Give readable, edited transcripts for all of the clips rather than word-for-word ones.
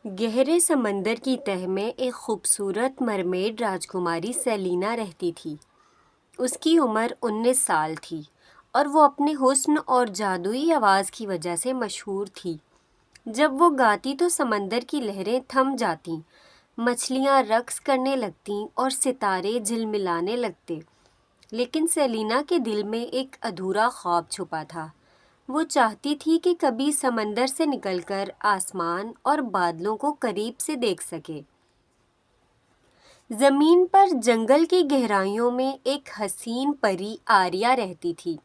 گہرے سمندر کی تہہ میں ایک خوبصورت مرمیڈ راجکماری سیلینا رہتی تھی۔ اس کی عمر 19 سال تھی اور وہ اپنے حسن اور جادوئی آواز کی وجہ سے مشہور تھی۔ جب وہ گاتی تو سمندر کی لہریں تھم جاتیں، مچھلیاں رقص کرنے لگتیں اور ستارے جھلملانے لگتے۔ لیکن سیلینا کے دل میں ایک ادھورا خواب چھپا تھا۔ وہ چاہتی تھی کہ کبھی سمندر سے نکل کر آسمان اور بادلوں کو قریب سے دیکھ سکے۔ زمین پر جنگل کی گہرائیوں میں ایک حسین پری آریہ رہتی تھی۔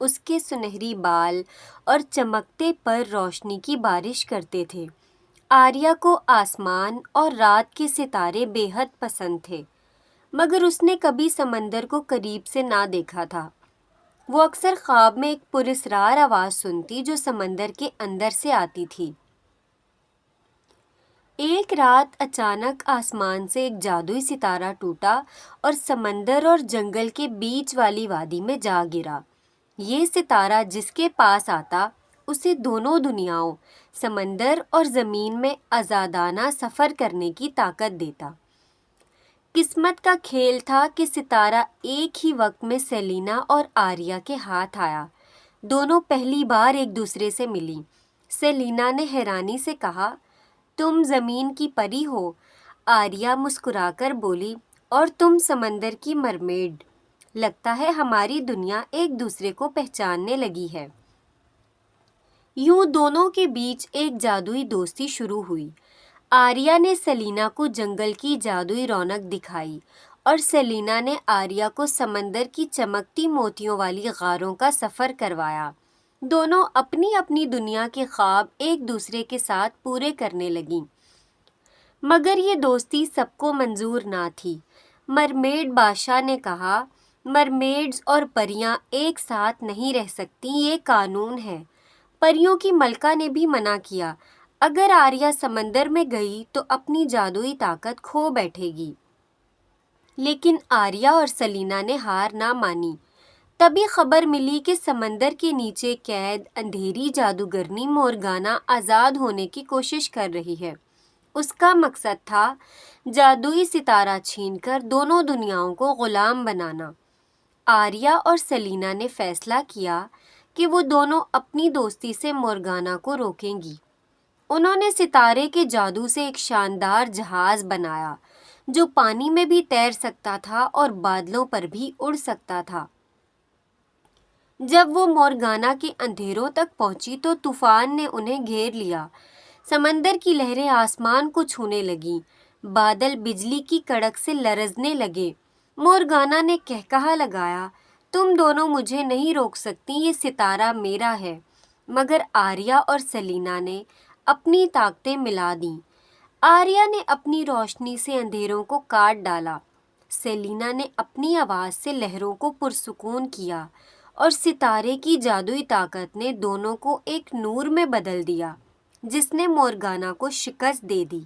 اس کے سنہری بال اور چمکتے پر روشنی کی بارش کرتے تھے۔ آریہ کو آسمان اور رات کے ستارے بے حد پسند تھے، مگر اس نے کبھی سمندر کو قریب سے نہ دیکھا تھا۔ وہ اکثر خواب میں ایک پراسرار آواز سنتی جو سمندر کے اندر سے آتی تھی۔ ایک رات اچانک آسمان سے ایک جادوئی ستارہ ٹوٹا اور سمندر اور جنگل کے بیچ والی وادی میں جا گرا۔ یہ ستارہ جس کے پاس آتا، اسے دونوں دنیاؤں، سمندر اور زمین میں آزادانہ سفر کرنے کی طاقت دیتا۔ قسمت کا کھیل تھا کہ ستارہ ایک ہی وقت میں سیلینا اور آریہ کے ہاتھ آیا۔ دونوں پہلی بار ایک دوسرے سے ملیں۔ سیلینا نے حیرانی سے کہا، تم زمین کی پری ہو؟ آریہ مسکرا کر بولی، اور تم سمندر کی مرمیڈ۔ لگتا ہے ہماری دنیا ایک دوسرے کو پہچاننے لگی ہے۔ یوں دونوں کے بیچ ایک جادوئی دوستی شروع ہوئی۔ آریہ نے سیلینا کو جنگل کی جادوئی رونق دکھائی اور سیلینا نے آریہ کو سمندر کی چمکتی موتیوں والی غاروں کا سفر کروایا۔ دونوں اپنی اپنی دنیا کے خواب ایک دوسرے کے ساتھ پورے کرنے لگیں۔ مگر یہ دوستی سب کو منظور نہ تھی۔ مرمیڈ بادشاہ نے کہا، مرمیڈز اور پریاں ایک ساتھ نہیں رہ سکتیں، یہ قانون ہے۔ پریوں کی ملکہ نے بھی منع کیا، اگر آریہ سمندر میں گئی تو اپنی جادوئی طاقت کھو بیٹھے گی۔ لیکن آریہ اور سیلینا نے ہار نہ مانی۔ تبھی خبر ملی کہ سمندر کے نیچے قید اندھیری جادوگرنی مورگانا آزاد ہونے کی کوشش کر رہی ہے۔ اس کا مقصد تھا جادوئی ستارہ چھین کر دونوں دنیاؤں کو غلام بنانا۔ آریہ اور سیلینا نے فیصلہ کیا کہ وہ دونوں اپنی دوستی سے مورگانا کو روکیں گی۔ انہوں نے ستارے کے جادو سے ایک شاندار جہاز بنایا جو پانی میں بھی تیر سکتا تھا اور بادلوں پر بھی اڑ سکتا تھا۔ جب وہ مورگانا کے اندھیروں تک پہنچی تو طوفان نے انہیں گھیر لیا۔ سمندر کی لہریں آسمان کو چھونے لگیں، بادل بجلی کی کڑک سے لرزنے لگے۔ مورگانا نے قہقہا لگایا، تم دونوں مجھے نہیں روک سکتی، یہ ستارہ میرا ہے۔ مگر آریہ اور سیلینا نے اپنی طاقتیں ملا دیں۔ آریہ نے اپنی روشنی سے اندھیروں کو کاٹ ڈالا، سیلینا نے اپنی آواز سے لہروں کو پرسکون کیا، اور ستارے کی جادوئی طاقت نے دونوں کو ایک نور میں بدل دیا جس نے مورگانا کو شکست دے دی۔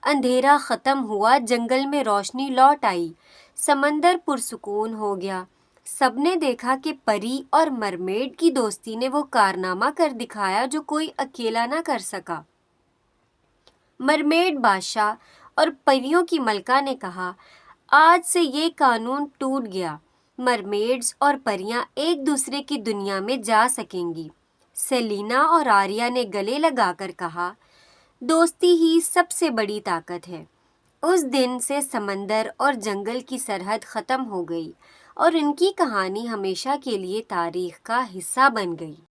اندھیرا ختم ہوا، جنگل میں روشنی لوٹ آئی، سمندر پرسکون ہو گیا۔ سب نے دیکھا کہ پری اور مرمیڈ کی دوستی نے وہ کارنامہ کر دکھایا جو کوئی اکیلا نہ کر سکا۔ مرمیڈ بادشاہ اور پریوں کی ملکہ نے کہا، آج سے یہ قانون ٹوٹ گیا، مرمیڈز اور پریاں ایک دوسرے کی دنیا میں جا سکیں گی۔ سیلینا اور آریہ نے گلے لگا کر کہا، دوستی ہی سب سے بڑی طاقت ہے۔ اس دن سے سمندر اور جنگل کی سرحد ختم ہو گئی اور ان کی کہانی ہمیشہ کے لیے تاریخ کا حصہ بن گئی۔